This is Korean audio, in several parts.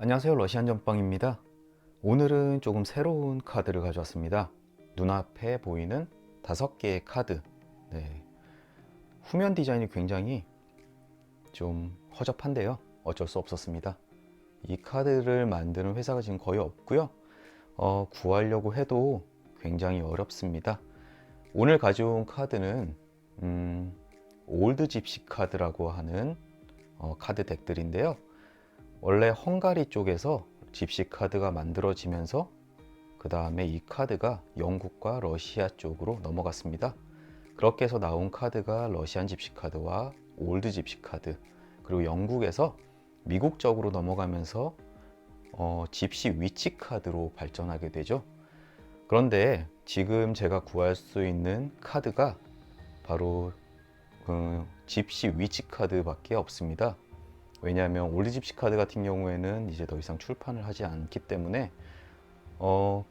안녕하세요, 러시안 전빵입니다. 오늘은 조금 새로운 카드를 가져왔습니다. 눈앞에 보이는 5개의 카드. 네. 후면 디자인이 굉장히 좀 허접한데요, 어쩔 수 없었습니다. 이 카드를 만드는 회사가 지금 거의 없고요. 구하려고 해도 굉장히 어렵습니다. 오늘 가져온 카드는 올드 집시 카드라고 하는 카드 덱들인데요. 원래 헝가리 쪽에서 집시 카드가 만들어지면서 그 다음에 이 카드가 영국과 러시아 쪽으로 넘어갔습니다. 그렇게 해서 나온 카드가 러시안 집시 카드와 올드 집시 카드, 그리고 영국에서 미국 쪽으로 넘어가면서 집시 위치 카드로 발전하게 되죠. 그런데 지금 제가 구할 수 있는 카드가 바로 집시 위치 카드밖에 없습니다. 왜냐하면 올드 집시 카드 같은 경우에는 이제 더 이상 출판을 하지 않기 때문에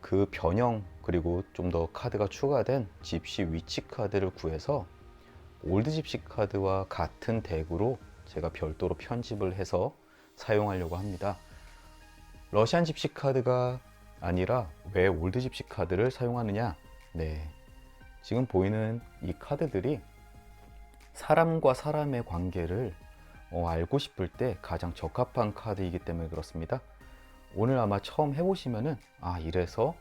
그 변형, 그리고 좀 더 카드가 추가된 집시 위치 카드를 구해서 올드 집시 카드와 같은 덱으로 제가 별도로 편집을 해서 사용하려고 합니다. 러시안 집시 카드가 아니라 왜 올드 집시 카드를 사용하느냐? 네, 지금 보이는 이 카드들이 사람과 사람의 관계를 알고 싶을 때 가장 적합한 카드이기 때문에 그렇습니다. 오늘 아마 처음 해보시면은 이래서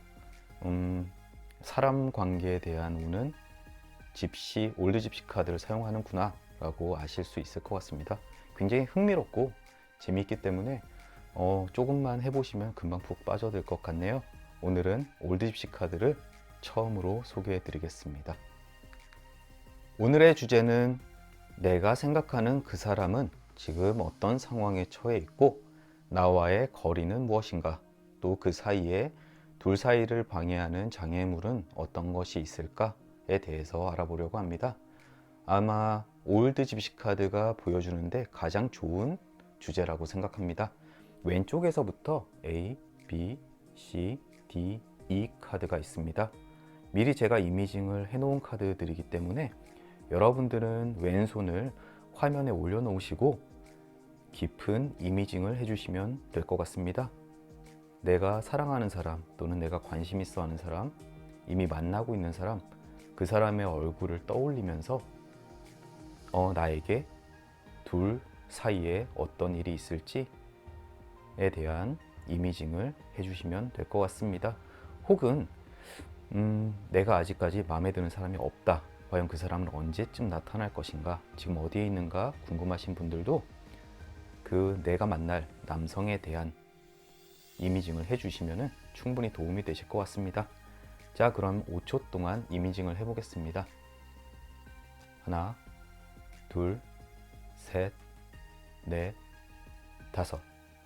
사람 관계에 대한 우는 집시, 올드 집시 카드를 사용하는구나 라고 아실 수 있을 것 같습니다. 굉장히 흥미롭고 재미있기 때문에 조금만 해보시면 금방 푹 빠져들 것 같네요. 오늘은 올드 집시 카드를 처음으로 소개해 드리겠습니다. 오늘의 주제는 내가 생각하는 그 사람은 지금 어떤 상황에 처해 있고 나와의 거리는 무엇인가, 또 그 사이에 둘 사이를 방해하는 장애물은 어떤 것이 있을까에 대해서 알아보려고 합니다. 아마 올드 집시 카드가 보여주는데 가장 좋은 주제라고 생각합니다. 왼쪽에서부터 A, B, C, D, E 카드가 있습니다. 미리 제가 이미징을 해 놓은 카드들이기 때문에 여러분들은 왼손을 화면에 올려놓으시고 깊은 이미징을 해주시면 될 것 같습니다. 내가 사랑하는 사람, 또는 내가 관심 있어 하는 사람, 이미 만나고 있는 사람, 그 사람의 얼굴을 떠올리면서 나에게 둘 사이에 어떤 일이 있을지에 대한 이미징을 해주시면 될 것 같습니다. 혹은 내가 아직까지 마음에 드는 사람이 없다, 과연 그 사람은 언제쯤 나타날 것인가, 지금 어디에 있는가 궁금하신 분들도 그 내가 만날 남성에 대한 이미징을 해주시면 충분히 도움이 되실 것 같습니다. 자, 그럼 5초 동안 이미징을 해보겠습니다. 하나, 둘, 셋, 넷, 다섯.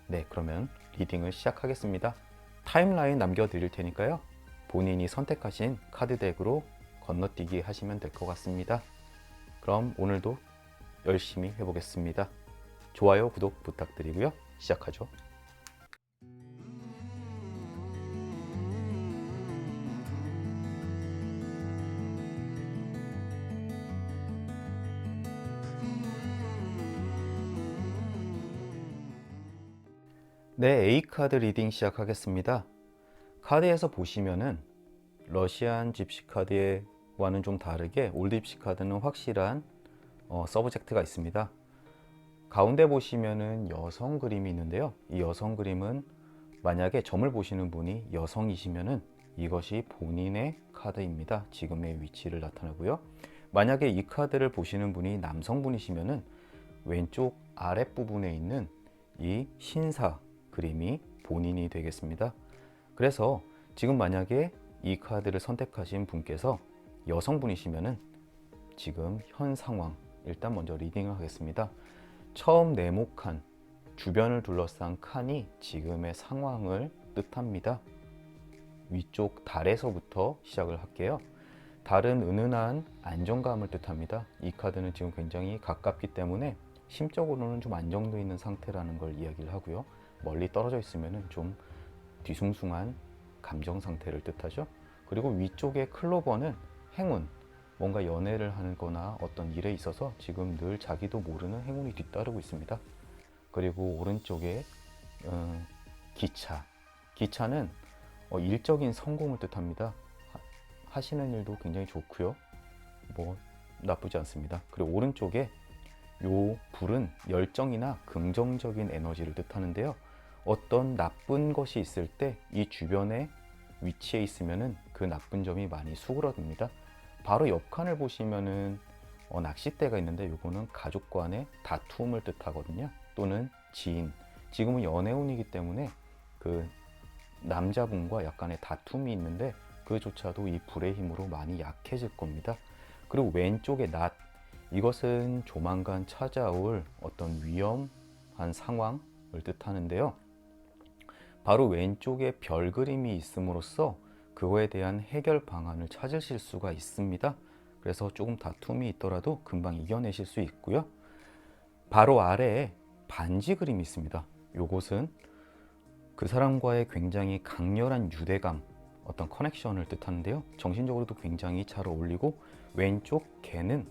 네, 그러면 리딩을 시작하겠습니다. 타임라인 남겨드릴 테니까요, 본인이 선택하신 카드 덱으로 건너뛰기 하시면 될 것 같습니다. 그럼 오늘도 열심히 해보겠습니다. 좋아요, 구독 부탁드리고요. 시작하죠. 네, A카드 리딩 시작하겠습니다. 카드에서 보시면은 러시안 집시 카드와는 좀 다르게 올드 집시 카드는 확실한 서브젝트가 있습니다. 가운데 보시면은 여성 그림이 있는데요, 이 여성 그림은 만약에 점을 보시는 분이 여성이시면은 이것이 본인의 카드입니다. 지금의 위치를 나타내고요. 만약에 이 카드를 보시는 분이 남성분이시면은 왼쪽 아랫부분에 있는 이 신사 그림이 본인이 되겠습니다. 그래서 지금 만약에 이 카드를 선택하신 분께서 여성분이시면은 지금 현 상황, 일단 먼저 리딩을 하겠습니다. 처음 네모칸, 주변을 둘러싼 칸이 지금의 상황을 뜻합니다. 위쪽 달에서부터 시작을 할게요. 달은 은은한 안정감을 뜻합니다. 이 카드는 지금 굉장히 가깝기 때문에 심적으로는 좀 안정되어 있는 상태라는 걸 이야기를 하고요. 멀리 떨어져 있으면 좀 뒤숭숭한 감정 상태를 뜻하죠. 그리고 위쪽의 클로버는 행운, 뭔가 연애를 하는 거나 어떤 일에 있어서 지금 늘 자기도 모르는 행운이 뒤따르고 있습니다. 그리고 오른쪽에 기차. 기차는 일적인 성공을 뜻합니다. 하시는 일도 굉장히 좋고요. 뭐 나쁘지 않습니다. 그리고 오른쪽에 요 불은 열정이나 긍정적인 에너지를 뜻하는데요. 어떤 나쁜 것이 있을 때 이 주변에 위치해 있으면은 그 나쁜 점이 많이 수그러듭니다. 바로 옆 칸을 보시면은 낚싯대가 있는데 요거는 가족 간의 다툼을 뜻하거든요. 또는 지인. 지금은 연애운이기 때문에 그 남자분과 약간의 다툼이 있는데 그조차도 이 불의 힘으로 많이 약해질 겁니다. 그리고 왼쪽의 낫. 이것은 조만간 찾아올 어떤 위험한 상황을 뜻하는데요. 바로 왼쪽에 별 그림이 있음으로써 그거에 대한 해결 방안을 찾으실 수가 있습니다. 그래서 조금 다툼이 있더라도 금방 이겨내실 수 있고요. 바로 아래에 반지 그림이 있습니다. 요것은 그 사람과의 굉장히 강렬한 유대감, 어떤 커넥션을 뜻하는데요. 정신적으로도 굉장히 잘 어울리고 왼쪽 개는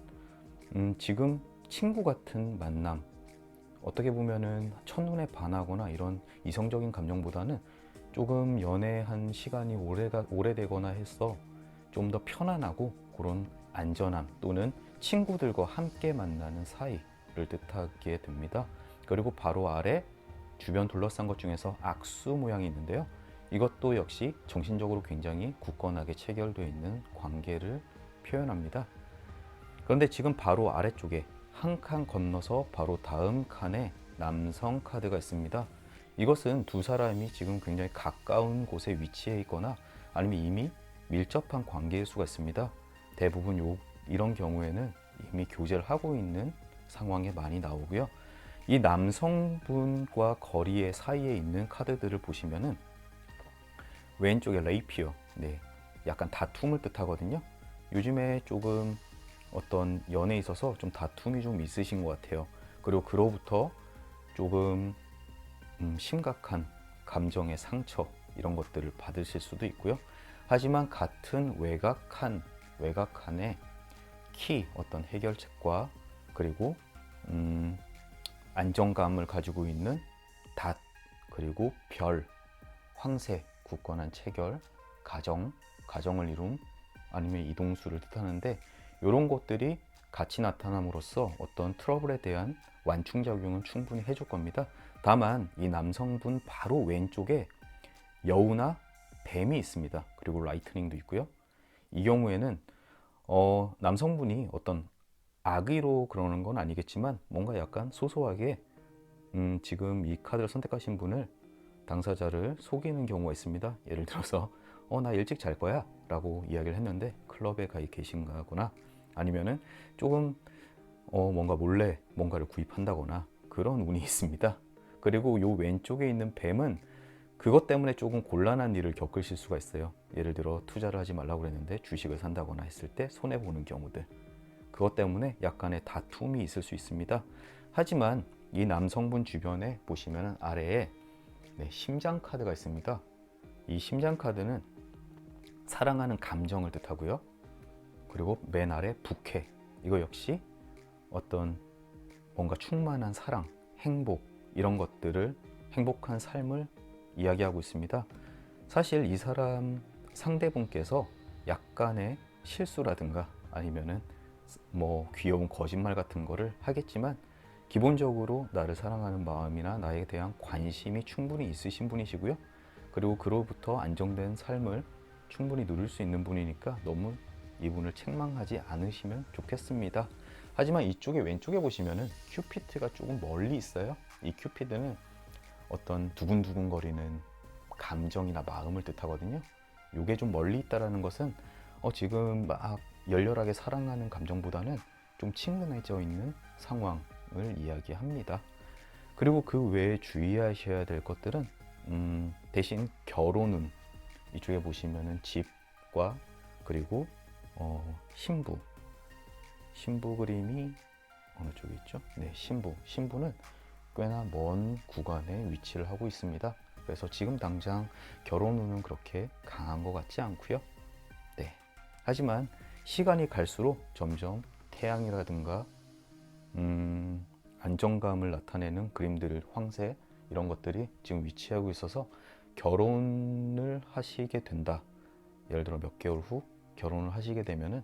지금 친구 같은 만남, 어떻게 보면은 첫눈에 반하거나 이런 이성적인 감정보다는 조금 연애한 시간이 오래되거나 해서 좀 더 편안하고 그런 안전함 또는 친구들과 함께 만나는 사이를 뜻하게 됩니다. 그리고 바로 아래 주변 둘러싼 것 중에서 악수 모양이 있는데요. 이것도 역시 정신적으로 굉장히 굳건하게 체결되어 있는 관계를 표현합니다. 그런데 지금 바로 아래쪽에 한 칸 건너서 바로 다음 칸에 남성 카드가 있습니다. 이것은 두 사람이 지금 굉장히 가까운 곳에 위치해 있거나 아니면 이미 밀접한 관계일 수가 있습니다. 대부분 이런 경우에는 이미 교제를 하고 있는 상황에 많이 나오고요. 이 남성분과 거리의 사이에 있는 카드들을 보시면은 왼쪽에 레이피어, 네, 약간 다툼을 뜻하거든요. 요즘에 조금 어떤 연애에 있어서 좀 다툼이 좀 있으신 것 같아요. 그리고 그로부터 조금 심각한 감정의 상처 이런 것들을 받으실 수도 있고요. 하지만 같은 외곽칸에 키, 어떤 해결책과 그리고 안정감을 가지고 있는 닷, 그리고 별, 황새, 굳건한 체결, 가정을 이룸, 아니면 이동수를 뜻하는데 이런 것들이 같이 나타남으로써 어떤 트러블에 대한 완충작용은 충분히 해줄 겁니다. 다만 이 남성분 바로 왼쪽에 여우나 뱀이 있습니다. 그리고 라이트닝도 있고요. 이 경우에는 남성분이 어떤 악의로 그러는 건 아니겠지만 뭔가 약간 소소하게 지금 이 카드를 선택하신 분을 당사자를 속이는 경우가 있습니다. 예를 들어서 나 일찍 잘 거야 라고 이야기를 했는데 클럽에 가 계신가거나 아니면은 조금 뭔가 몰래 뭔가를 구입한다거나 그런 운이 있습니다. 그리고 요 왼쪽에 있는 뱀은 그것 때문에 조금 곤란한 일을 겪으실 수가 있어요. 예를 들어 투자를 하지 말라고 그랬는데 주식을 산다거나 했을 때 손해보는 경우들, 그것 때문에 약간의 다툼이 있을 수 있습니다. 하지만 이 남성분 주변에 보시면 아래에 심장 카드가 있습니다. 이 심장 카드는 사랑하는 감정을 뜻하고요. 그리고 맨 아래 부캐, 이거 역시 어떤 뭔가 충만한 사랑, 행복 이런 것들을, 행복한 삶을 이야기하고 있습니다. 사실 이 사람 상대분께서 약간의 실수라든가 아니면은 뭐 귀여운 거짓말 같은 거를 하겠지만 기본적으로 나를 사랑하는 마음이나 나에 대한 관심이 충분히 있으신 분이시고요. 그리고 그로부터 안정된 삶을 충분히 누릴 수 있는 분이니까 너무 이분을 책망하지 않으시면 좋겠습니다. 하지만 이쪽에 왼쪽에 보시면은 큐피드가 조금 멀리 있어요. 이 큐피드는 어떤 두근두근거리는 감정이나 마음을 뜻하거든요. 이게 좀 멀리 있다라는 것은 지금 막 열렬하게 사랑하는 감정보다는 좀 친근해져 있는 상황을 이야기합니다. 그리고 그 외에 주의하셔야 될 것들은 대신 결혼은 이쪽에 보시면은 집과 그리고 신부 그림이 어느 쪽에 있죠? 네, 신부는 꽤나 먼 구간에 위치를 하고 있습니다. 그래서 지금 당장 결혼 운은 그렇게 강한 것 같지 않고요. 네. 하지만 시간이 갈수록 점점 태양이라든가 안정감을 나타내는 그림들, 황새 이런 것들이 지금 위치하고 있어서 결혼을 하시게 된다. 예를 들어 몇 개월 후 결혼을 하시게 되면은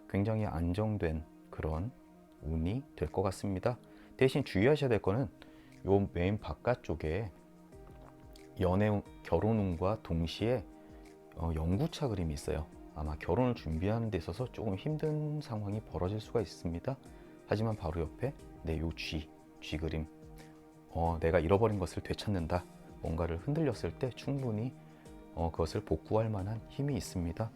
굉장히 안정된 그런 운이 될 것 같습니다. 대신 주의하셔야 될 거는 요 메인 바깥쪽에 결혼운과 동시에 영구차 그림이 있어요. 아마 결혼을 준비하는 데 있어서 조금 힘든 상황이 벌어질 수가 있습니다. 하지만 바로 옆에 요 G 그림, 내가 잃어버린 것을 되찾는다. 뭔가를 흔들렸을 때 충분히 그것을 복구할 만한 힘이 있습니다.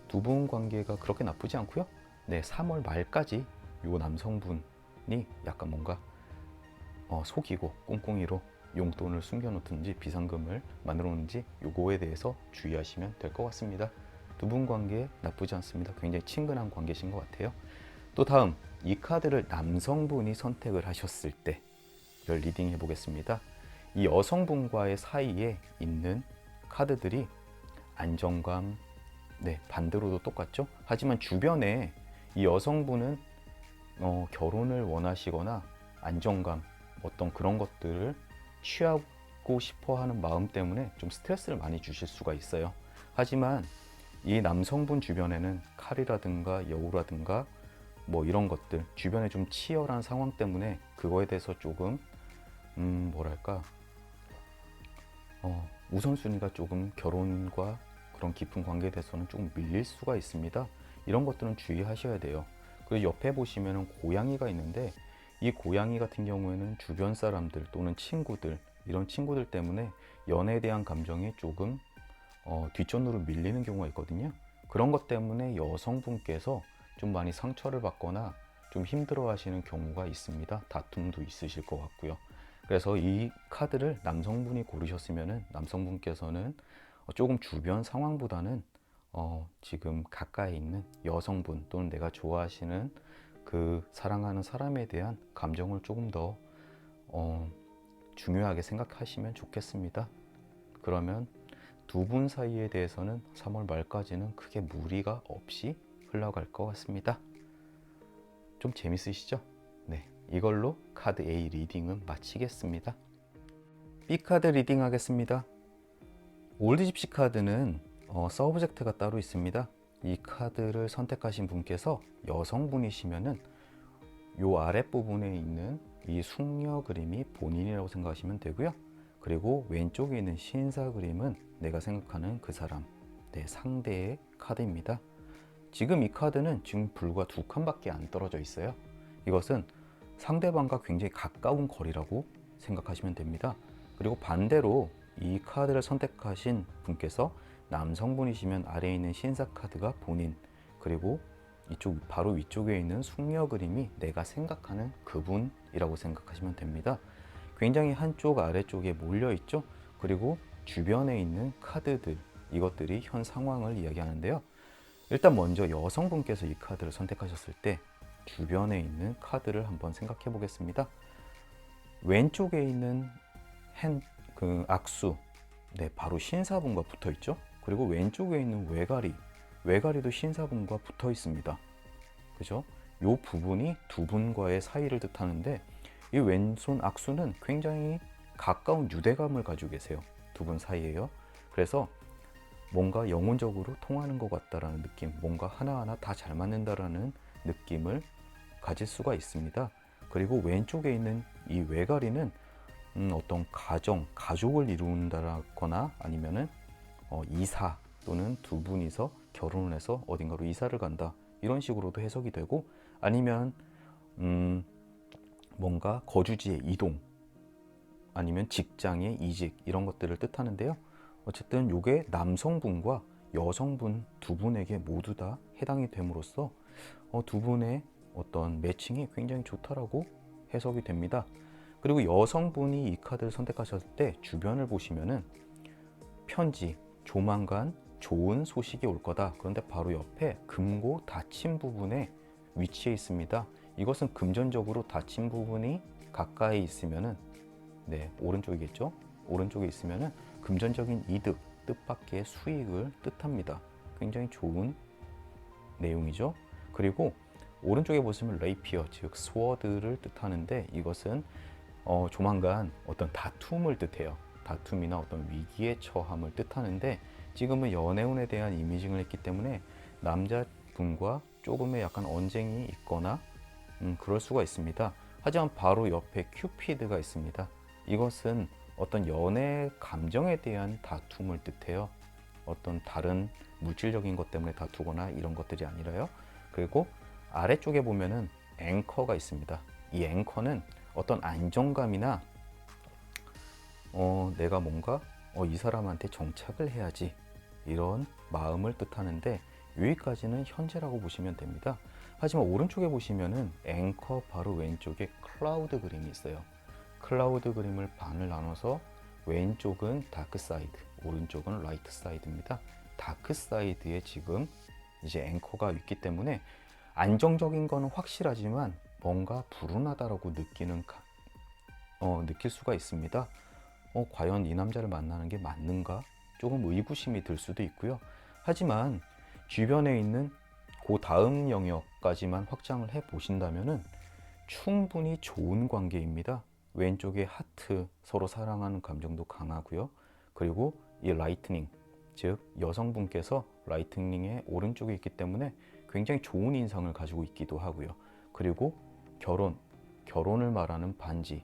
두 분 관계가 그렇게 나쁘지 않고요. 3월 말까지 요 남성분이 약간 뭔가 속이고 꽁꽁이로 용돈을 숨겨놓든지 비상금을 만들어 놓는지 요거에 대해서 주의하시면 될 것 같습니다. 두 분 관계 나쁘지 않습니다. 굉장히 친근한 관계신 것 같아요. 또 다음, 이 카드를 남성분이 선택을 하셨을 때를 리딩 해보겠습니다. 이 여성분과의 사이에 있는 카드들이 안정감, 반대로도 똑같죠. 하지만 주변에 이 여성분은 결혼을 원하시거나 안정감, 어떤 그런 것들을 취하고 싶어 하는 마음 때문에 좀 스트레스를 많이 주실 수가 있어요. 하지만 이 남성분 주변에는 칼이라든가 여우라든가 뭐 이런 것들, 주변에 좀 치열한 상황 때문에 그거에 대해서 조금 뭐랄까 우선순위가 조금 결혼과 그런 깊은 관계에 대해서는 조금 밀릴 수가 있습니다. 이런 것들은 주의하셔야 돼요. 그리고 옆에 보시면 고양이가 있는데 이 고양이 같은 경우에는 주변 사람들 또는 친구들, 이런 친구들 때문에 연애에 대한 감정이 조금 뒷전으로 밀리는 경우가 있거든요. 그런 것 때문에 여성분께서 좀 많이 상처를 받거나 좀 힘들어 하시는 경우가 있습니다. 다툼도 있으실 것 같고요. 그래서 이 카드를 남성분이 고르셨으면 남성분께서는 조금 주변 상황보다는 지금 가까이 있는 여성분 또는 내가 좋아하시는 그 사랑하는 사람에 대한 감정을 조금 더 중요하게 생각하시면 좋겠습니다. 그러면 두 분 사이에 대해서는 3월 말까지는 크게 무리가 없이 흘러갈 것 같습니다. 좀 재밌으시죠? 이걸로 카드 A 리딩은 마치겠습니다. B 카드 리딩 하겠습니다. 올드 집시 카드는 서브젝트가 따로 있습니다. 이 카드를 선택하신 분께서 여성분이시면은 요 아랫부분에 있는 이 숙녀 그림이 본인이라고 생각하시면 되고요. 그리고 왼쪽에 있는 신사 그림은 내가 생각하는 그 사람, 내 상대의 카드입니다. 지금 이 카드는 지금 불과 2칸밖에 안 떨어져 있어요. 이것은 상대방과 굉장히 가까운 거리라고 생각하시면 됩니다. 그리고 반대로 이 카드를 선택하신 분께서 남성분이시면 아래에 있는 신사 카드가 본인, 그리고 이쪽 바로 위쪽에 있는 숙녀 그림이 내가 생각하는 그분이라고 생각하시면 됩니다. 굉장히 한쪽 아래쪽에 몰려 있죠. 그리고 주변에 있는 카드들, 이것들이 현 상황을 이야기하는데요. 일단 먼저 여성분께서 이 카드를 선택하셨을 때 주변에 있는 카드를 한번 생각해 보겠습니다. 왼쪽에 있는 악수, 바로 신사분과 붙어 있죠. 그리고 왼쪽에 있는 외가리도 신사분과 붙어 있습니다. 그죠? 이 부분이 두 분과의 사이를 뜻하는데 이 왼손 악수는 굉장히 가까운 유대감을 가지고 계세요. 두 분 사이에요. 그래서 뭔가 영혼적으로 통하는 것 같다라는 느낌, 뭔가 하나하나 다 잘 맞는다라는 느낌을 가질 수가 있습니다. 그리고 왼쪽에 있는 이 외가리는 어떤 가족을 이룬다거나 아니면은 이사 또는 두 분이서 결혼을 해서 어딘가로 이사를 간다, 이런 식으로도 해석이 되고, 아니면 뭔가 거주지의 이동, 아니면 직장의 이직, 이런 것들을 뜻하는데요. 어쨌든 이게 남성분과 여성분 두 분에게 모두 다 해당이 됨으로써 두 분의 어떤 매칭이 굉장히 좋다라고 해석이 됩니다. 그리고 여성분이 이 카드를 선택하셨을 때 주변을 보시면은 편지, 조만간 좋은 소식이 올 거다. 그런데 바로 옆에 금고 닫힌 부분에 위치해 있습니다. 이것은 금전적으로 닫힌 부분이 가까이 있으면은 오른쪽이겠죠? 오른쪽에 있으면은 금전적인 이득, 뜻밖의 수익을 뜻합니다. 굉장히 좋은 내용이죠. 그리고 오른쪽에 보시면 레이피어, 즉 스워드를 뜻하는데 이것은 조만간 어떤 다툼을 뜻해요. 다툼이나 어떤 위기에 처함을 뜻하는데 지금은 연애운에 대한 이미징을 했기 때문에 남자분과 조금의 약간 언쟁이 있거나 그럴 수가 있습니다. 하지만 바로 옆에 큐피드가 있습니다. 이것은 어떤 연애 감정에 대한 다툼을 뜻해요. 어떤 다른 물질적인 것 때문에 다투거나 이런 것들이 아니라요. 그리고 아래쪽에 보면은 앵커가 있습니다. 이 앵커는 어떤 안정감이나 내가 뭔가 이 사람한테 정착을 해야지 이런 마음을 뜻하는데 여기까지는 현재라고 보시면 됩니다. 하지만 오른쪽에 보시면은 앵커 바로 왼쪽에 클라우드 그림이 있어요. 클라우드 그림을 반을 나눠서 왼쪽은 다크 사이드, 오른쪽은 라이트 사이드입니다. 다크 사이드에 지금 이제 앵커가 있기 때문에 안정적인 거는 확실하지만 뭔가 불운하다라고 느낄 수가 있습니다. 과연 이 남자를 만나는 게 맞는가? 조금 의구심이 들 수도 있고요. 하지만 주변에 있는 그 다음 영역까지만 확장을 해 보신다면은 충분히 좋은 관계입니다. 왼쪽에 하트, 서로 사랑하는 감정도 강하고요. 그리고 이 라이트닝, 즉 여성분께서 라이트닝의 오른쪽에 있기 때문에 굉장히 좋은 인상을 가지고 있기도 하고요. 그리고 결혼을 말하는 반지,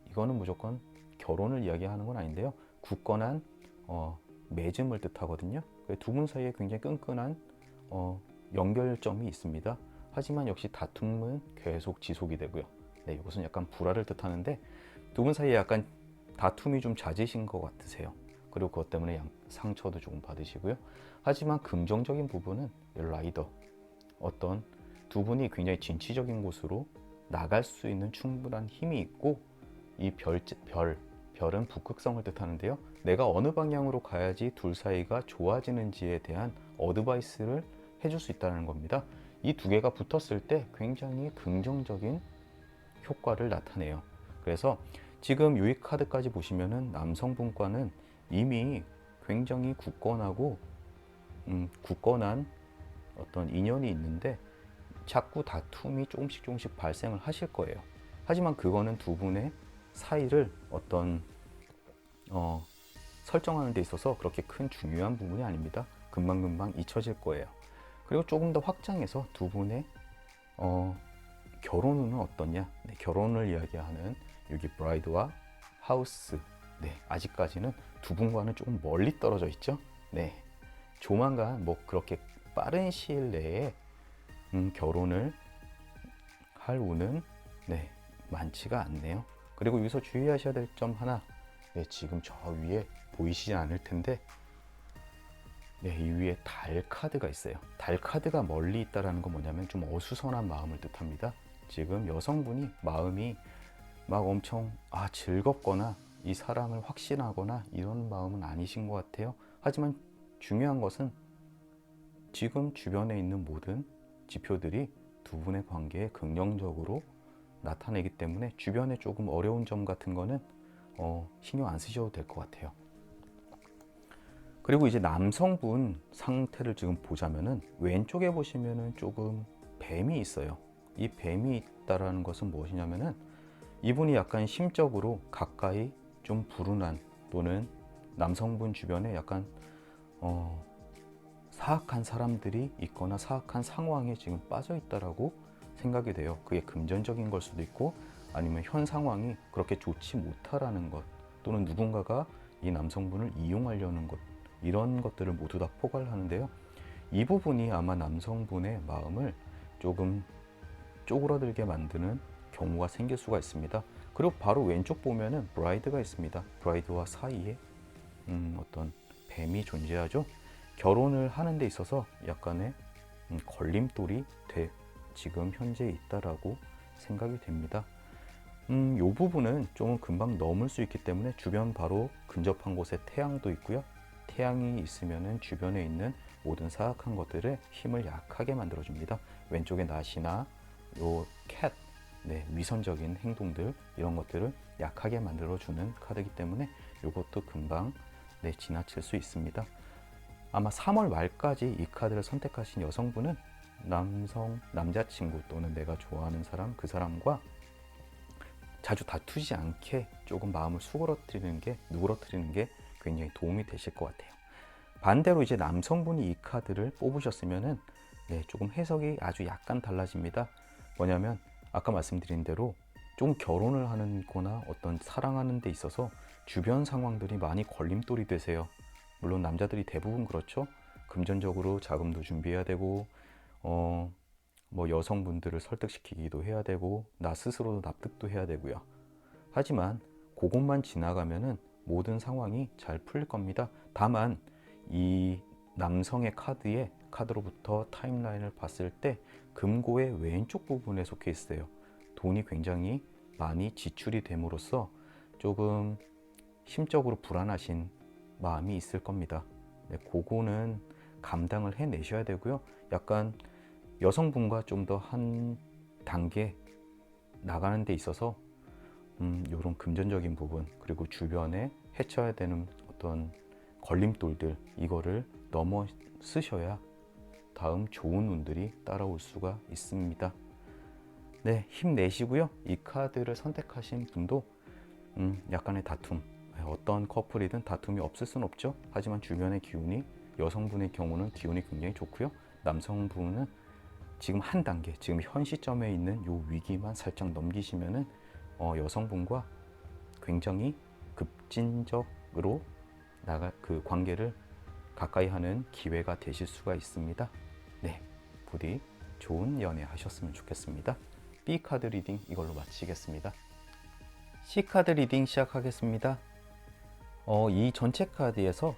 이거는 무조건 결혼을 이야기하는 건 아닌데요. 굳건한 맺음을 뜻하거든요. 두 분 사이에 굉장히 끈끈한 연결점이 있습니다. 하지만 역시 다툼은 계속 지속이 되고요. 네, 이것은 약간 불화를 뜻하는데 두 분 사이에 약간 다툼이 좀 잦으신 것 같으세요. 그리고 그것 때문에 상처도 조금 받으시고요. 하지만 긍정적인 부분은 라이더, 어떤 두 분이 굉장히 진취적인 곳으로 나갈 수 있는 충분한 힘이 있고 이 별은 북극성을 뜻하는데요. 내가 어느 방향으로 가야지 둘 사이가 좋아지는지에 대한 어드바이스를 해줄 수 있다는 겁니다. 이 두 개가 붙었을 때 굉장히 긍정적인 효과를 나타내요. 그래서 지금 이 카드까지 보시면은 남성분과는 이미 굉장히 굳건한 어떤 인연이 있는데 자꾸 다툼이 조금씩 발생을 하실 거예요. 하지만 그거는 두 분의 사이를 어떤 설정하는 데 있어서 그렇게 큰 중요한 부분이 아닙니다. 금방금방 잊혀질 거예요. 그리고 조금 더 확장해서 두 분의 결혼은 어떠냐? 네, 결혼을 이야기하는 여기 브라이드와 하우스. 네, 아직까지는 두 분과는 조금 멀리 떨어져 있죠. 네, 조만간 뭐 그렇게 빠른 시일 내에 결혼을 할 운은 네, 많지가 않네요. 그리고 여기서 주의하셔야 될 점 하나, 네, 지금 저 위에 보이시지 않을 텐데 네, 이 위에 달 카드가 있어요. 달 카드가 멀리 있다는 건 뭐냐면 좀 어수선한 마음을 뜻합니다. 지금 여성분이 마음이 막 엄청 즐겁거나 이 사랑을 확신하거나 이런 마음은 아니신 것 같아요. 하지만 중요한 것은 지금 주변에 있는 모든 지표들이 두 분의 관계에 긍정적으로 나타내기 때문에 주변에 조금 어려운 점 같은 거는 신경 안 쓰셔도 될 것 같아요. 그리고 이제 남성분 상태를 지금 보자면은 왼쪽에 보시면은 조금 뱀이 있어요. 이 뱀이 있다라는 것은 무엇이냐면은 이분이 약간 심적으로 가까이 좀 불운한 또는 남성분 주변에 약간 사악한 사람들이 있거나 사악한 상황에 지금 빠져 있다라고 생각이 돼요. 그게 금전적인 걸 수도 있고 아니면 현 상황이 그렇게 좋지 못하라는 것 또는 누군가가 이 남성분을 이용하려는 것 이런 것들을 모두 다 포괄하는데요. 이 부분이 아마 남성분의 마음을 조금 쪼그라들게 만드는 경우가 생길 수가 있습니다. 그리고 바로 왼쪽 보면은 브라이드가 있습니다. 브라이드와 사이에 어떤 뱀이 존재하죠. 결혼을 하는 데 있어서 약간의 걸림돌이 지금 현재 있다라고 생각이 됩니다. 이 부분은 조금 금방 넘을 수 있기 때문에 주변 바로 근접한 곳에 태양도 있고요. 태양이 있으면은 주변에 있는 모든 사악한 것들의 힘을 약하게 만들어줍니다. 왼쪽에 낫이나 요 캣, 네, 위선적인 행동들 이런 것들을 약하게 만들어주는 카드이기 때문에 이것도 금방 네, 지나칠 수 있습니다. 아마 3월 말까지 이 카드를 선택하신 여성분은 남자친구 또는 내가 좋아하는 사람, 그 사람과 자주 다투지 않게 조금 마음을 누그러뜨리는 게 굉장히 도움이 되실 것 같아요. 반대로 이제 남성분이 이 카드를 뽑으셨으면은 조금 해석이 아주 약간 달라집니다. 뭐냐면 아까 말씀드린 대로 좀 결혼을 하는 거나 어떤 사랑하는 데 있어서 주변 상황들이 많이 걸림돌이 되세요. 물론 남자들이 대부분 그렇죠. 금전적으로 자금도 준비해야 되고 뭐 여성분들을 설득시키기도 해야 되고 나 스스로도 납득도 해야 되고요. 하지만 그것만 지나가면은 모든 상황이 잘 풀릴 겁니다. 다만 이 남성의 카드로부터 타임라인을 봤을 때 금고의 왼쪽 부분에 속해 있어요. 돈이 굉장히 많이 지출이 됨으로써 조금 심적으로 불안하신 마음이 있을 겁니다. 그거는 감당을 해내셔야 되고요. 약간 여성분과 좀 더 한 단계 나가는 데 있어서 이런 금전적인 부분 그리고 주변에 헤쳐야 되는 어떤 걸림돌들 이거를 넘어서셔야 다음 좋은 운들이 따라올 수가 있습니다. 힘내시고요. 이 카드를 선택하신 분도 약간의 다툼, 어떤 커플이든 다툼이 없을 수는 없죠. 하지만 주변의 기운이 여성분의 경우는 기운이 굉장히 좋고요. 남성분은 지금 한 단계, 지금 현 시점에 있는 요 위기만 살짝 넘기시면은 여성분과 굉장히 급진적으로 그 관계를 가까이 하는 기회가 되실 수가 있습니다. 부디 좋은 연애 하셨으면 좋겠습니다. B 카드 리딩 이걸로 마치겠습니다. C 카드 리딩 시작하겠습니다. 이 전체 카드에서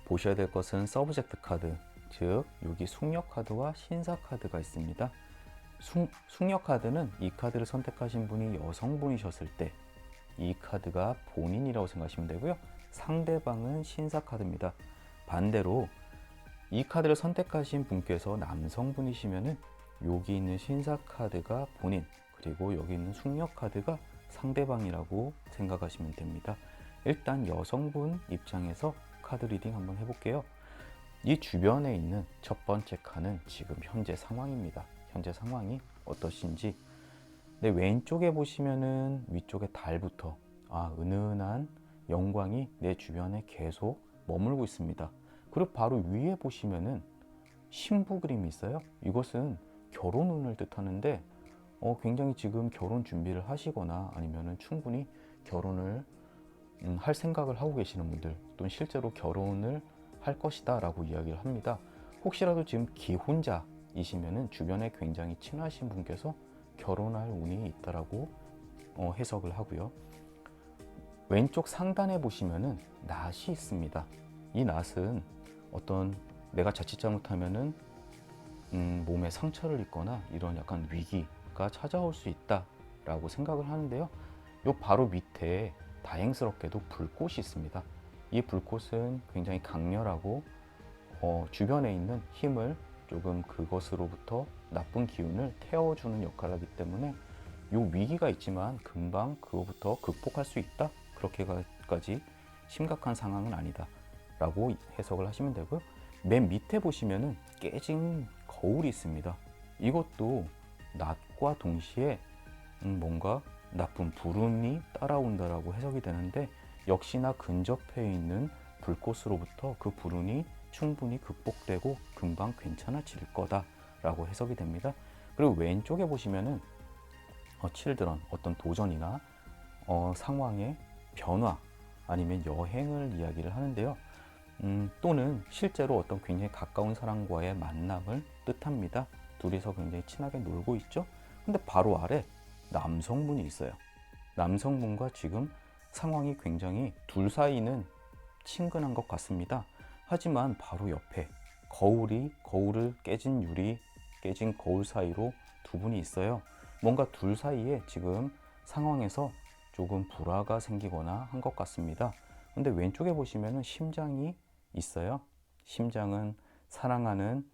보셔야 될 것은 서브젝트 카드, 즉 여기 숙녀 카드와 신사 카드가 있습니다. 숙녀 카드는 이 카드를 선택하신 분이 여성분이셨을 때 이 카드가 본인이라고 생각하시면 되고요. 상대방은 신사 카드입니다. 반대로 이 카드를 선택하신 분께서 남성분이시면은 여기 있는 신사 카드가 본인, 그리고 여기 있는 숙녀 카드가 상대방이라고 생각하시면 됩니다. 일단 여성분 입장에서 카드 리딩 한번 해볼게요. 이 주변에 있는 첫 번째 칸은 지금 현재 상황입니다. 현재 상황이 어떠신지. 왼쪽에 보시면은 위쪽에 달부터 은은한 영광이 내 주변에 계속 머물고 있습니다. 그리고 바로 위에 보시면은 신부 그림이 있어요. 이것은 결혼운을 뜻하는데 굉장히 지금 결혼 준비를 하시거나 아니면은 충분히 결혼을 할 생각을 하고 계시는 분들, 또는 실제로 결혼을 할 것이다 라고 이야기를 합니다. 혹시라도 지금 기혼자이시면은 주변에 굉장히 친하신 분께서 결혼할 운이 있다라고 해석을 하고요. 왼쪽 상단에 보시면은 낫이 있습니다. 이 낫은 어떤 내가 자칫 잘못하면은 몸에 상처를 입거나 이런 약간 위기가 찾아올 수 있다라고 생각을 하는데요. 요 바로 밑에 다행스럽게도 불꽃이 있습니다. 이 불꽃은 굉장히 강렬하고 주변에 있는 힘을 조금 그것으로부터 나쁜 기운을 태워주는 역할을 하기 때문에 요 위기가 있지만 금방 그거부터 극복할 수 있다, 그렇게까지 심각한 상황은 아니다 라고 해석을 하시면 되고요. 맨 밑에 보시면은 깨진 거울이 있습니다. 이것도 낮과 동시에 뭔가 나쁜 불운이 따라온다라고 해석이 되는데, 역시나 근접해 있는 불꽃으로부터 그 불운이 충분히 극복되고 금방 괜찮아질 거다라고 해석이 됩니다. 그리고 왼쪽에 보시면은 칠드런, 어떤 도전이나 상황의 변화 아니면 여행을 이야기를 하는데요. 또는 실제로 어떤 굉장히 가까운 사람과의 만남을 뜻합니다. 둘이서 굉장히 친하게 놀고 있죠. 근데 바로 아래 남성분이 있어요. 남성분과 지금 상황이 굉장히 둘 사이는 친근한 것 같습니다. 하지만 바로 옆에 거울을 깨진 유리, 깨진 거울 사이로 두 분이 있어요. 뭔가 둘 사이에 지금 상황에서 조금 불화가 생기거나 한 것 같습니다. 근데 왼쪽에 보시면은 심장이 있어요. 심장은 사랑하는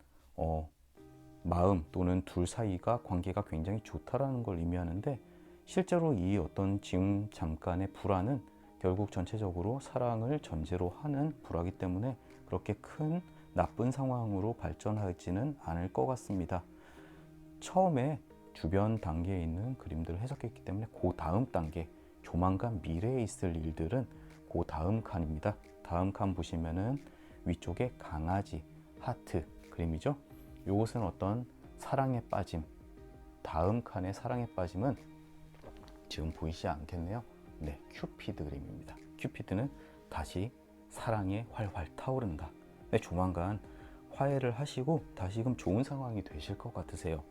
마음 또는 둘 사이가 관계가 굉장히 좋다라는 걸 의미하는데, 실제로 이 어떤 지금 잠깐의 불화는 결국 전체적으로 사랑을 전제로 하는 불화이기 때문에 그렇게 큰 나쁜 상황으로 발전하지는 않을 것 같습니다. 처음에 주변 단계에 있는 그림들을 해석했기 때문에 그 다음 단계, 조만간 미래에 있을 일들은 그 다음 칸입니다. 다음 칸 보시면은 위쪽에 강아지, 하트 그림이죠. 이것은 어떤 사랑에 빠짐. 다음 칸의 사랑에 빠짐은 지금 보이지 않겠네요. 네, 큐피드 그림입니다. 큐피드는 다시 사랑에 활활 타오른다. 네, 조만간 화해를 하시고 다시금 좋은 상황이 되실 것 같으세요.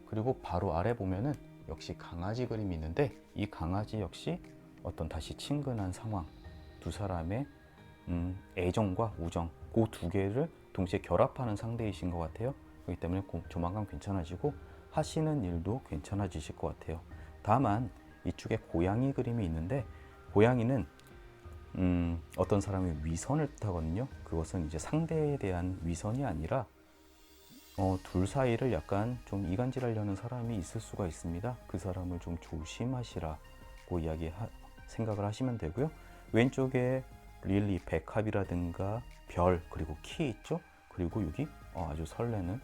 그리고 바로 아래 보면은 역시 강아지 그림이 있는데, 이 강아지 역시 어떤 다시 친근한 상황, 두 사람의 애정과 우정, 그 두 개를 동시에 결합하는 상대이신 것 같아요. 그렇기 때문에 조만간 괜찮아지고 하시는 일도 괜찮아지실 것 같아요. 다만 이쪽에 고양이 그림이 있는데, 고양이는 어떤 사람의 위선을 뜻하거든요. 그것은 이제 상대에 대한 위선이 아니라 둘 사이를 약간 좀 이간질하려는 사람이 있을 수가 있습니다. 그 사람을 좀 조심하시라고 생각을 하시면 되고요. 왼쪽에 릴리, 백합이라든가 별, 그리고 키 있죠. 그리고 여기 아주 설레는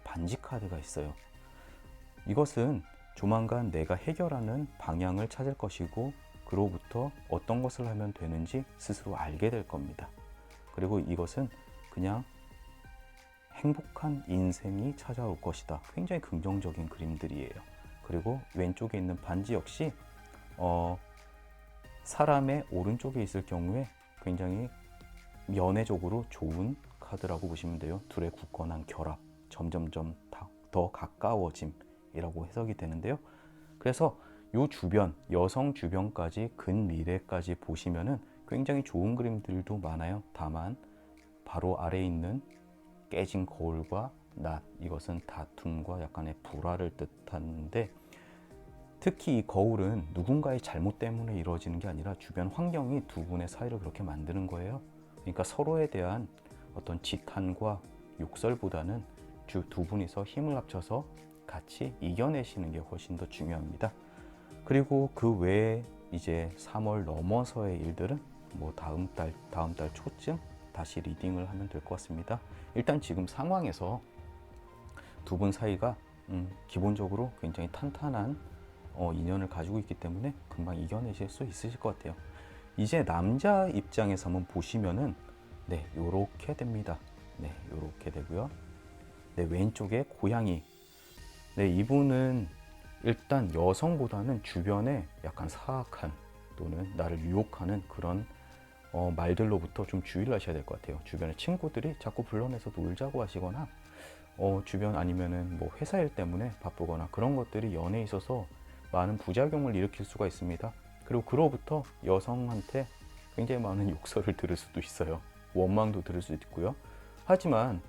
반지 카드가 있어요. 이것은 조만간 내가 해결하는 방향을 찾을 것이고, 그로부터 어떤 것을 하면 되는지 스스로 알게 될 겁니다. 그리고 이것은 그냥 행복한 인생이 찾아올 것이다. 굉장히 긍정적인 그림들이에요. 그리고 왼쪽에 있는 반지 역시 사람의 오른쪽에 있을 경우에 굉장히 연애적으로 좋은 카드라고 보시면 돼요. 둘의 굳건한 결합, 점점점 더 가까워짐이라고 해석이 되는데요. 그래서 이 주변, 여성 주변까지 근미래까지 보시면은 굉장히 좋은 그림들도 많아요. 다만 바로 아래에 있는 깨진 거울과 낫, 이것은 다툼과 약간의 불화를 뜻하는데, 특히 이 거울은 누군가의 잘못 때문에 이루어지는 게 아니라 주변 환경이 두 분의 사이를 그렇게 만드는 거예요. 그러니까 서로에 대한 어떤 지탄과 욕설보다는 두 분이서 힘을 합쳐서 같이 이겨내시는 게 훨씬 더 중요합니다. 그리고 그 외에 이제 3월 넘어서의 일들은 뭐 다음 달 초쯤 다시 리딩을 하면 될 것 같습니다. 일단 지금 상황에서 두 분 사이가 기본적으로 굉장히 탄탄한 인연을 가지고 있기 때문에 금방 이겨내실 수 있으실 것 같아요. 이제 남자 입장에서 한번 보시면은 요렇게 됩니다. 요렇게 되고요. 왼쪽에 고양이. 이분은 일단 여성보다는 주변에 약간 사악한 또는 나를 유혹하는 그런 말들로부터 좀 주의를 하셔야 될 것 같아요. 주변에 친구들이 자꾸 불러내서 놀자고 하시거나 주변 아니면은 뭐 회사 일 때문에 바쁘거나 그런 것들이 연애에 있어서 많은 부작용을 일으킬 수가 있습니다. 그리고 그로부터 여성한테 굉장히 많은 욕설을 들을 수도 있어요. 원망도 들을 수도 있고요. 하지만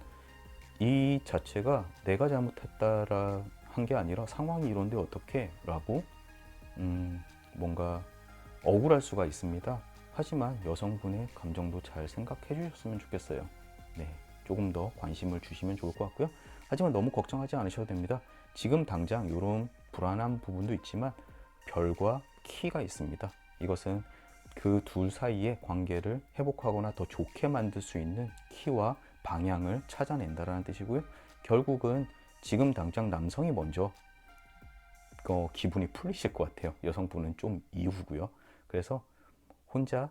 이 자체가 내가 잘못했다라 한 게 아니라 상황이 이런데 어떻게? 라고 뭔가 억울할 수가 있습니다. 하지만 여성분의 감정도 잘 생각해 주셨으면 좋겠어요. 조금 더 관심을 주시면 좋을 것 같고요. 하지만 너무 걱정하지 않으셔도 됩니다. 지금 당장 이런 불안한 부분도 있지만 별과 키가 있습니다. 이것은 그 둘 사이의 관계를 회복하거나 더 좋게 만들 수 있는 키와 방향을 찾아낸다는 뜻이고요. 결국은 지금 당장 남성이 먼저 기분이 풀리실 것 같아요. 여성분은 좀 이후고요. 그래서 혼자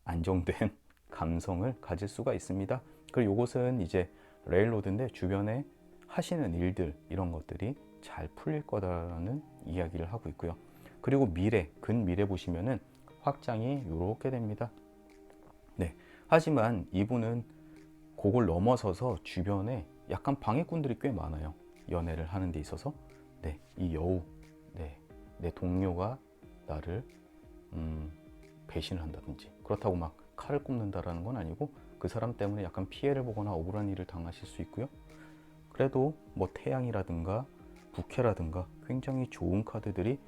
안정된 감성을 가질 수가 있습니다. 그리고 이것은 이제 레일로드인데 주변에 하시는 일들 이런 것들이 잘 풀릴 거다라는 이야기를 하고 있고요. 그리고 근미래 보시면은 확장이 이렇게 됩니다. 하지만 이분은 그걸 넘어서서 주변에 약간 방해꾼들이 꽤 많아요. 연애를 하는 데 있어서 이 여우, 내 동료가 나를 배신을 한다든지, 그렇다고 막 칼을 꼽는다라는 건 아니고 그 사람 때문에 약간 피해를 보거나 억울한 일을 당하실 수 있고요. 그래도 뭐 태양이라든가 부캐라든가 굉장히 좋은 카드들이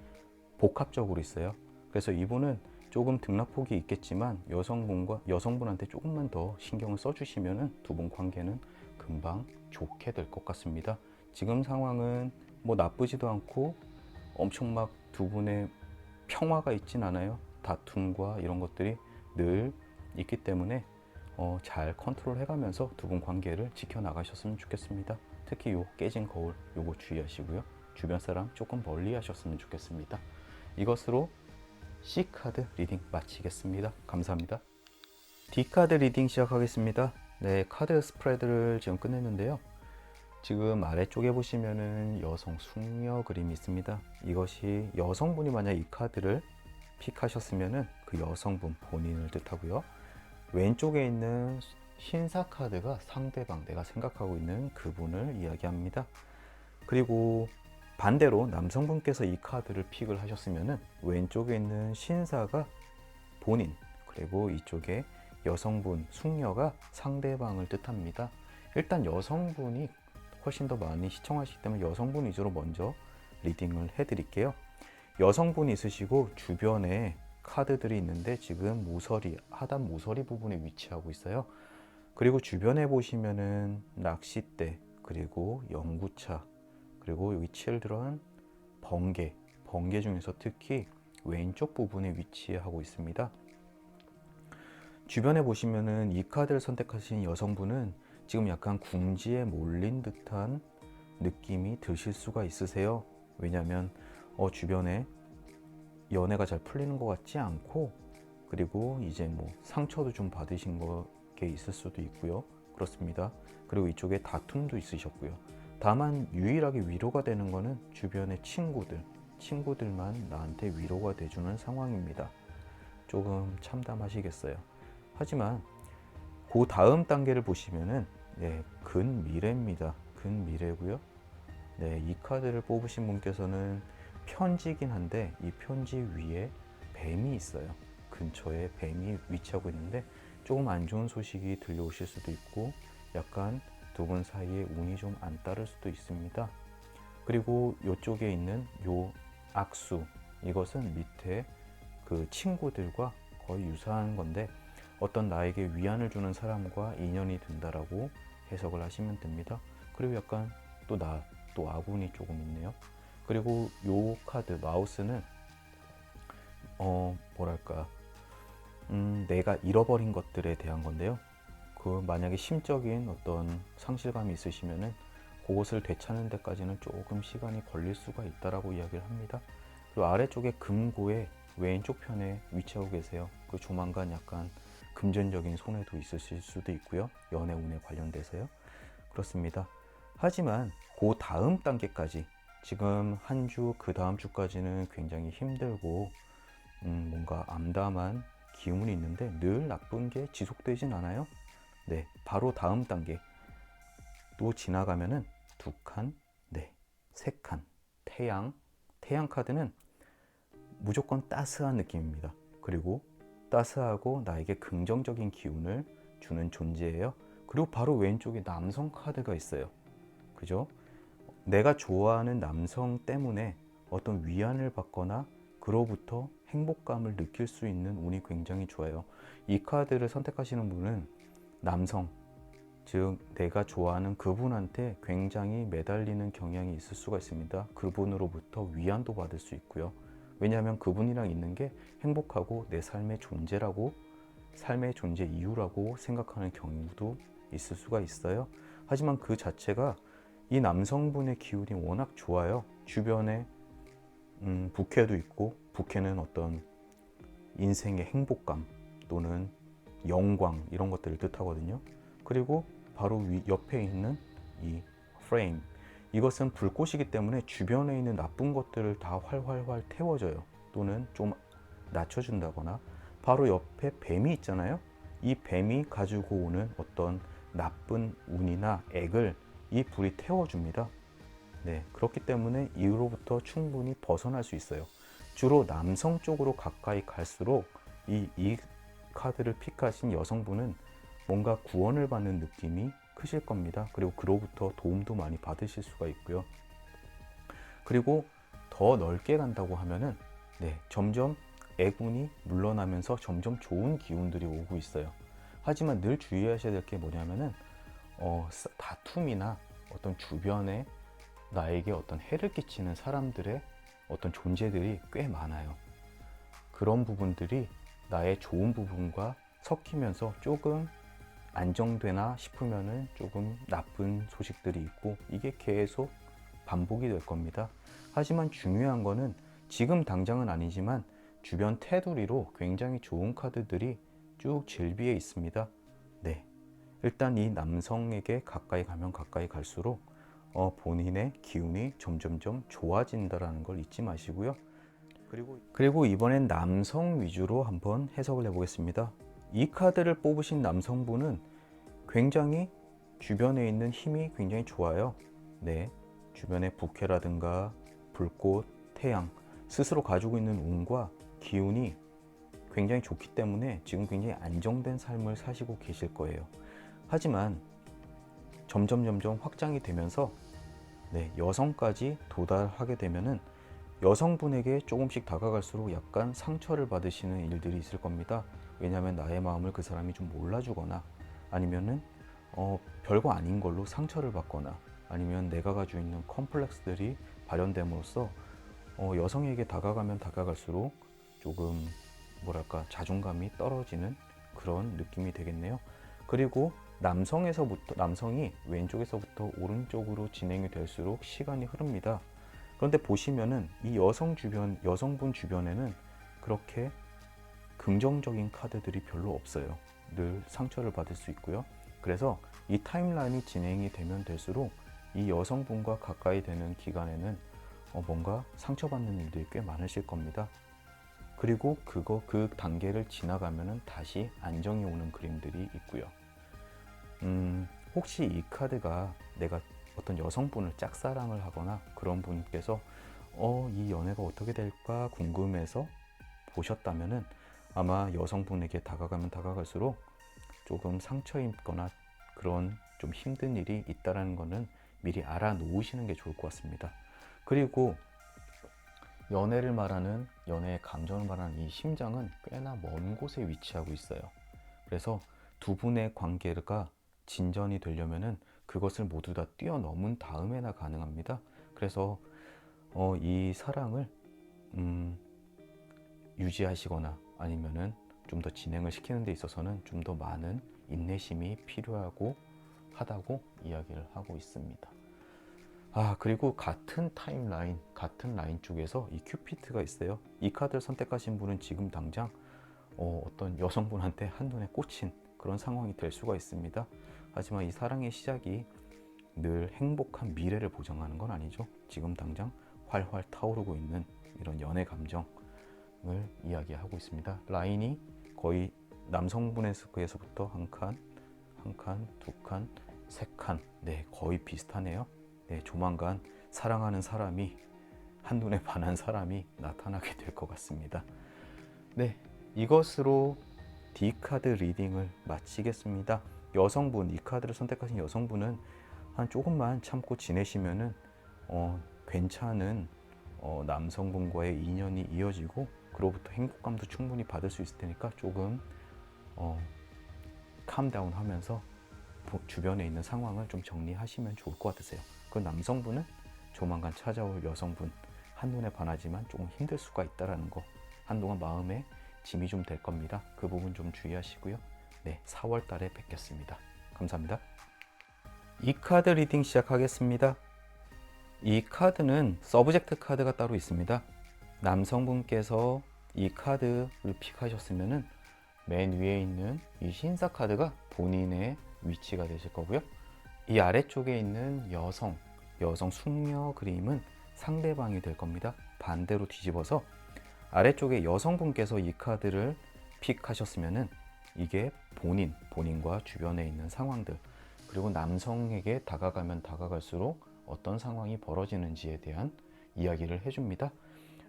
복합적으로 있어요. 그래서 이분은 조금 등락폭이 있겠지만 여성분한테 조금만 더 신경을 써주시면은 두 분 관계는 금방 좋게 될 것 같습니다. 지금 상황은 뭐 나쁘지도 않고 엄청 막 두 분의 평화가 있진 않아요. 다툼과 이런 것들이 늘 있기 때문에 잘 컨트롤 해가면서 두 분 관계를 지켜나가셨으면 좋겠습니다. 특히 요 깨진 거울 요거 주의하시고요. 주변 사람 조금 멀리 하셨으면 좋겠습니다. 이것으로 C카드 리딩 마치겠습니다. 감사합니다. D카드 리딩 시작하겠습니다. 네, 카드 스프레드를 지금 끝냈는데요. 지금 아래쪽에 보시면은 여성 숙녀 그림이 있습니다. 이것이 여성분이 만약 이 카드를 픽하셨으면은 그 여성분 본인을 뜻하고요. 왼쪽에 있는 신사 카드가 상대방, 내가 생각하고 있는 그분을 이야기합니다. 그리고 반대로 남성분께서 이 카드를 픽을 하셨으면은 왼쪽에 있는 신사가 본인, 그리고 이쪽에 여성분, 숙녀가 상대방을 뜻합니다. 일단 여성분이 훨씬 더 많이 시청하시기 때문에 여성분 위주로 먼저 리딩을 해드릴게요. 여성분이 있으시고 주변에 카드들이 있는데 지금 모서리, 하단 모서리 부분에 위치하고 있어요. 그리고 주변에 보시면은 낚싯대, 그리고 연구차, 그리고 여기 칠드런, 번개 중에서 특히 왼쪽 부분에 위치하고 있습니다. 주변에 보시면은 이 카드를 선택하신 여성분은 지금 약간 궁지에 몰린 듯한 느낌이 드실 수가 있으세요. 왜냐하면 주변에 연애가 잘 풀리는 것 같지 않고, 그리고 이제 뭐 상처도 좀 받으신 게 있을 수도 있고요. 그렇습니다. 그리고 이쪽에 다툼도 있으셨고요. 다만 유일하게 위로가 되는 거는 주변의 친구들만 나한테 위로가 돼주는 상황입니다. 조금 참담하시겠어요. 하지만 그 다음 단계를 보시면은 근미래입니다. 근미래고요. 이 카드를 뽑으신 분께서는 편지긴 한데 이 편지 위에 뱀이 있어요. 근처에 뱀이 위치하고 있는데 조금 안 좋은 소식이 들려오실 수도 있고, 약간 두 분 사이에 운이 좀 안 따를 수도 있습니다. 그리고 이쪽에 있는 요 악수, 이것은 밑에 그 친구들과 거의 유사한 건데 어떤 나에게 위안을 주는 사람과 인연이 된다라고 해석을 하시면 됩니다. 그리고 약간 또 아군이 조금 있네요. 그리고 요 카드 마우스는 뭐랄까 내가 잃어버린 것들에 대한 건데요. 그 만약에 심적인 어떤 상실감이 있으시면은 그것을 되찾는 데까지는 조금 시간이 걸릴 수가 있다라고 이야기를 합니다. 그리고 아래쪽에 금고의 왼쪽 편에 위치하고 계세요. 그 조만간 약간 금전적인 손해도 있으실 수도 있고요. 연애 운에 관련돼서요. 그렇습니다. 하지만 그 다음 단계까지, 지금 한 주, 그 다음 주까지는 굉장히 힘들고 뭔가 암담한 기운이 있는데 늘 나쁜 게 지속되진 않아요. 바로 다음 단계 또 지나가면은 두 칸, 세 칸, 태양 카드는 무조건 따스한 느낌입니다. 그리고 따스하고 나에게 긍정적인 기운을 주는 존재예요. 그리고 바로 왼쪽에 남성 카드가 있어요. 그죠? 내가 좋아하는 남성 때문에 어떤 위안을 받거나 그로부터 행복감을 느낄 수 있는 운이 굉장히 좋아요. 이 카드를 선택하시는 분은 남성, 즉 내가 좋아하는 그분한테 굉장히 매달리는 경향이 있을 수가 있습니다. 그분으로부터 위안도 받을 수 있고요. 왜냐하면 그분이랑 있는 게 행복하고 내 삶의 존재라고, 삶의 존재 이유라고 생각하는 경우도 있을 수가 있어요. 하지만 그 자체가 이 남성분의 기운이 워낙 좋아요. 주변에 부캐도 있고, 부캐는 어떤 인생의 행복감 또는 영광 이런 것들을 뜻하거든요. 그리고 바로 옆에 있는 이 프레임, 이것은 불꽃이기 때문에 주변에 있는 나쁜 것들을 다 활활 태워줘요. 또는 좀 낮춰준다거나, 바로 옆에 뱀이 있잖아요. 이 뱀이 가지고 오는 어떤 나쁜 운이나 액을 이 불이 태워줍니다. 그렇기 때문에 이로부터 충분히 벗어날 수 있어요. 주로 남성 쪽으로 가까이 갈수록 이 카드를 픽하신 여성분은 뭔가 구원을 받는 느낌이 크실 겁니다. 그리고 그로부터 도움도 많이 받으실 수가 있고요. 그리고 더 넓게 간다고 하면은 점점 애군이 물러나면서 점점 좋은 기운들이 오고 있어요. 하지만 늘 주의하셔야 될 게 뭐냐면은 다툼이나 어떤 주변에 나에게 어떤 해를 끼치는 사람들의 어떤 존재들이 꽤 많아요. 그런 부분들이 나의 좋은 부분과 섞이면서 조금 안정되나 싶으면은 조금 나쁜 소식들이 있고, 이게 계속 반복이 될 겁니다. 하지만 중요한 거는 지금 당장은 아니지만 주변 테두리로 굉장히 좋은 카드들이 쭉 질비해 있습니다. 네, 일단 이 남성에게 가까이 가면 가까이 갈수록 본인의 기운이 점점점 좋아진다라는 걸 잊지 마시고요. 그리고 이번엔 남성 위주로 한번 해석을 해보겠습니다. 이 카드를 뽑으신 남성분은 굉장히 주변에 있는 힘이 굉장히 좋아요. 네, 주변의 부캐라든가 불꽃, 태양, 스스로 가지고 있는 운과 기운이 굉장히 좋기 때문에 지금 굉장히 안정된 삶을 사시고 계실 거예요. 하지만 점점 확장이 되면서 여성까지 도달하게 되면은 여성분에게 조금씩 다가갈수록 약간 상처를 받으시는 일들이 있을 겁니다. 왜냐하면 나의 마음을 그 사람이 좀 몰라주거나 아니면은 별거 아닌 걸로 상처를 받거나 아니면 내가 가지고 있는 컴플렉스들이 발현됨으로써 여성에게 다가가면 다가갈수록 조금 뭐랄까 자존감이 떨어지는 그런 느낌이 되겠네요. 그리고 남성이 왼쪽에서부터 오른쪽으로 진행이 될수록 시간이 흐릅니다. 그런데 보시면은 이 여성분 주변에는 그렇게 긍정적인 카드들이 별로 없어요. 늘 상처를 받을 수 있고요. 그래서 이 타임라인이 진행이 되면 될수록 이 여성분과 가까이 되는 기간에는 뭔가 상처받는 일들이 꽤 많으실 겁니다. 그리고 그 단계를 지나가면은 다시 안정이 오는 그림들이 있고요. 혹시 이 카드가 내가 어떤 여성분을 짝사랑을 하거나 그런 분께서 이 연애가 어떻게 될까 궁금해서 보셨다면은 아마 여성분에게 다가가면 다가갈수록 조금 상처 입거나 그런 좀 힘든 일이 있다라는 거는 미리 알아 놓으시는 게 좋을 것 같습니다. 그리고 연애의 감정을 말하는 이 심장은 꽤나 먼 곳에 위치하고 있어요. 그래서 두 분의 관계가 진전이 되려면은 그것을 모두 다 뛰어넘은 다음에나 가능합니다. 그래서 이 사랑을 유지하시거나 아니면은 좀 더 진행을 시키는 데 있어서는 좀 더 많은 인내심이 필요하고 하다고 이야기를 하고 있습니다. 그리고 같은 라인 쪽에서 이 큐피트가 있어요. 이 카드를 선택하신 분은 지금 당장 어떤 여성분한테 한눈에 꽂힌 그런 상황이 될 수가 있습니다. 하지만 이 사랑의 시작이 늘 행복한 미래를 보장하는 건 아니죠. 지금 당장 활활 타오르고 있는 이런 연애 감정을 이야기하고 있습니다. 라인이 거의 남성분에서부터 한 칸, 두 칸, 세 칸, 거의 비슷하네요. 조만간 사랑하는 사람이 한눈에 반한 사람이 나타나게 될 것 같습니다. 이것으로 D카드 리딩을 마치겠습니다. 이 카드를 선택하신 여성분은 한 조금만 참고 지내시면은 괜찮은 남성분과의 인연이 이어지고 그로부터 행복감도 충분히 받을 수 있을 테니까 조금 캄다운 하면서 주변에 있는 상황을 좀 정리하시면 좋을 것 같으세요. 그 남성분은 조만간 찾아올 여성분 한눈에 반하지만 조금 힘들 수가 있다는 거, 한동안 마음에 짐이 좀 될 겁니다. 그 부분 좀 주의하시고요. 4월 달에 뵙겠습니다. 감사합니다. 이 카드 리딩 시작하겠습니다. 이 카드는 서브젝트 카드가 따로 있습니다. 남성분께서 이 카드를 픽하셨으면은 맨 위에 있는 이 신사 카드가 본인의 위치가 되실 거고요. 이 아래쪽에 있는 여성 숙녀 그림은 상대방이 될 겁니다. 반대로 뒤집어서 아래쪽에 여성분께서 이 카드를 픽하셨으면은 이게 본인과 주변에 있는 상황들, 그리고 남성에게 다가가면 다가갈수록 어떤 상황이 벌어지는지에 대한 이야기를 해줍니다.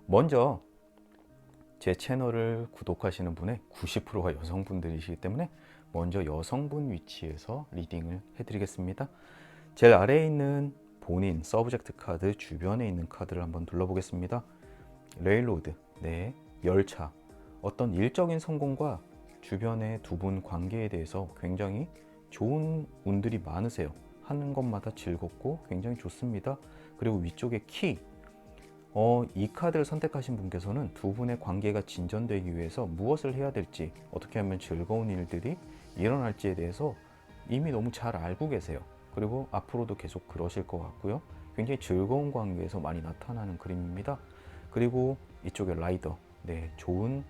먼저 제 채널을 구독하시는 분의 90%가 여성분들이시기 때문에 먼저 여성분 위치에서 리딩을 해드리겠습니다. 제일 아래에 있는 본인 서브젝트 카드 주변에 있는 카드를 한번 둘러보겠습니다. 레일로드, 열차, 어떤 일적인 성공과 주변의 두 분 관계에 대해서 굉장히 좋은 운들이 많으세요. 하는 것마다 즐겁고 굉장히 좋습니다. 그리고 위쪽에 키, 이 카드를 선택하신 분께서는 두 분의 관계가 진전되기 위해서 무엇을 해야 될지, 어떻게 하면 즐거운 일들이 일어날지에 대해서 이미 너무 잘 알고 계세요. 그리고 앞으로도 계속 그러실 것 같고요. 굉장히 즐거운 관계에서 많이 나타나는 그림입니다. 그리고 이쪽에 라이더, 네, 좋은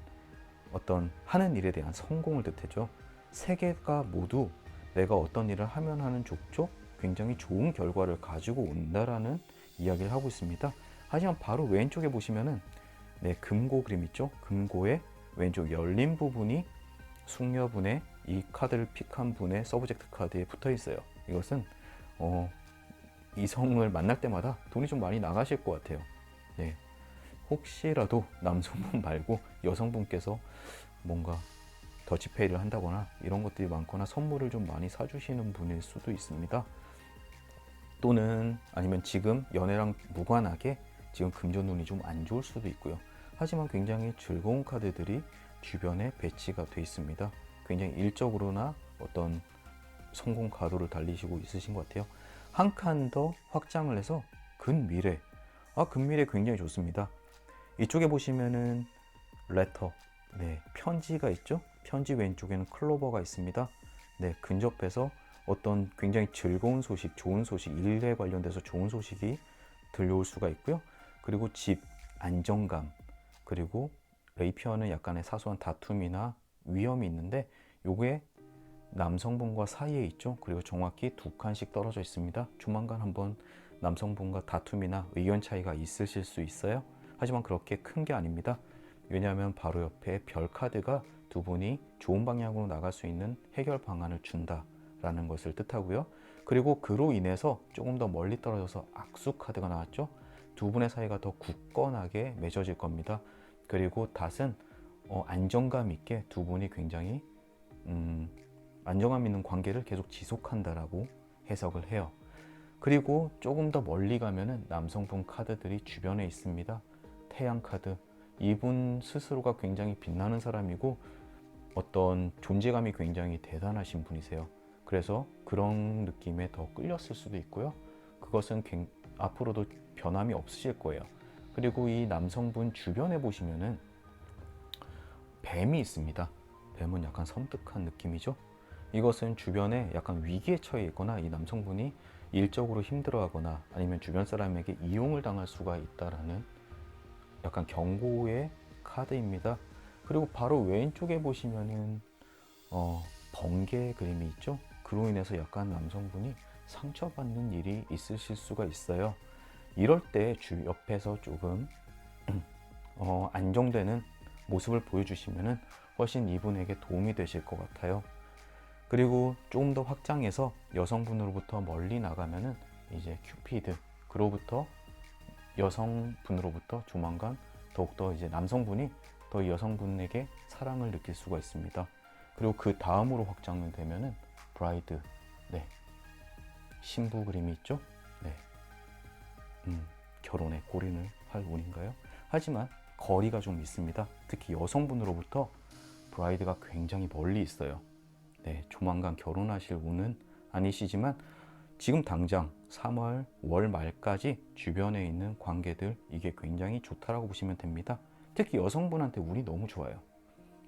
어떤 하는 일에 대한 성공을 뜻하죠. 세 개가 모두 내가 어떤 일을 하면 하는 족족 굉장히 좋은 결과를 가지고 온다라는 이야기를 하고 있습니다. 하지만 바로 왼쪽에 보시면은 네, 금고 그림 있죠? 금고의 왼쪽 열린 부분이 숙녀분의 이 카드를 픽한 분의 서브젝트 카드에 붙어 있어요. 이것은 이성을 만날 때마다 돈이 좀 많이 나가실 것 같아요. 네, 혹시라도 남성분 말고 여성분께서 뭔가 더치페이를 한다거나 이런 것들이 많거나 선물을 좀 많이 사주시는 분일 수도 있습니다. 또는 아니면 지금 연애랑 무관하게 지금 금전운이 좀 안 좋을 수도 있고요. 하지만 굉장히 즐거운 카드들이 주변에 배치가 되어 있습니다. 굉장히 일적으로나 어떤 성공 가도를 달리시고 있으신 것 같아요. 한 칸 더 확장을 해서 근미래. 근미래 굉장히 좋습니다. 이쪽에 보시면은 레터, 네, 편지가 있죠. 편지 왼쪽에는 클로버가 있습니다. 네, 근접해서 어떤 굉장히 즐거운 소식, 좋은 소식, 일에 관련돼서 좋은 소식이 들려올 수가 있고요. 그리고 집, 안정감, 그리고 레이피어는 약간의 사소한 다툼이나 위험이 있는데 요게 남성분과 사이에 있죠. 그리고 정확히 두 칸씩 떨어져 있습니다. 조만간 한번 남성분과 다툼이나 의견 차이가 있으실 수 있어요. 하지만 그렇게 큰 게 아닙니다. 왜냐하면 바로 옆에 별 카드가 두 분이 좋은 방향으로 나갈 수 있는 해결 방안을 준다라는 것을 뜻하고요. 그리고 그로 인해서 조금 더 멀리 떨어져서 악수 카드가 나왔죠. 두 분의 사이가 더 굳건하게 맺어질 겁니다. 그리고 닷은 안정감 있게 두 분이 굉장히 안정감 있는 관계를 계속 지속한다라고 해석을 해요. 그리고 조금 더 멀리 가면은 남성분 카드들이 주변에 있습니다. 태양 카드. 이분 스스로가 굉장히 빛나는 사람이고 어떤 존재감이 굉장히 대단하신 분이세요. 그래서 그런 느낌에 더 끌렸을 수도 있고요. 그것은 앞으로도 변함이 없으실 거예요. 그리고 이 남성분 주변에 보시면은 뱀이 있습니다. 뱀은 약간 섬뜩한 느낌이죠. 이것은 주변에 약간 위기에 처해 있거나 이 남성분이 일적으로 힘들어하거나 아니면 주변 사람에게 이용을 당할 수가 있다라는 약간 경고의 카드입니다. 그리고 바로 왼쪽에 보시면은 번개 그림이 있죠. 그로 인해서 약간 남성분이 상처받는 일이 있으실 수가 있어요. 이럴 때 주 옆에서 조금 안정되는 모습을 보여주시면은 훨씬 이분에게 도움이 되실 것 같아요. 그리고 조금 더 확장해서 여성분으로부터 멀리 나가면은 이제 큐피드, 그로부터 여성분으로부터 조만간 더욱더 이제 남성분이 더 여성분에게 사랑을 느낄 수가 있습니다. 그리고 그 다음으로 확장은 되면은 브라이드, 네, 신부 그림이 있죠. 네, 결혼에 골인을 할 운인가요? 하지만 거리가 좀 있습니다. 특히 여성분으로부터 브라이드가 굉장히 멀리 있어요. 네, 조만간 결혼하실 운은 아니시지만 지금 당장 3월 월 말까지 주변에 있는 관계들 이게 굉장히 좋다라고 보시면 됩니다. 특히 여성분한테 운이 너무 좋아요.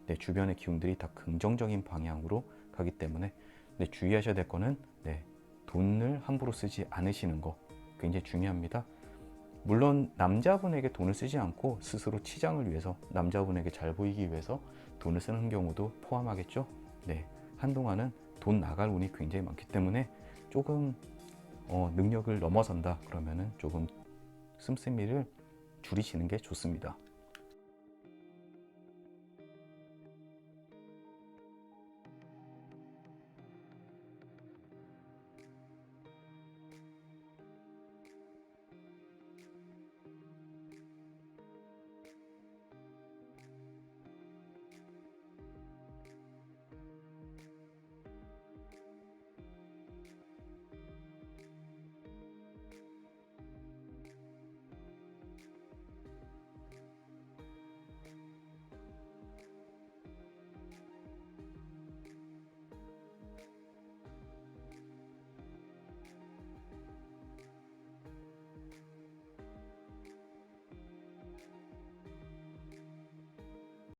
네, 주변의 기운들이 다 긍정적인 방향으로 가기 때문에 네, 주의하셔야 될 거는 네, 돈을 함부로 쓰지 않으시는 거 굉장히 중요합니다. 물론 남자분에게 돈을 쓰지 않고 스스로 치장을 위해서 남자분에게 잘 보이기 위해서 돈을 쓰는 경우도 포함하겠죠. 네, 한동안은 돈 나갈 운이 굉장히 많기 때문에 조금 능력을 넘어선다 그러면은 조금 씀씀이를 줄이시는 게 좋습니다.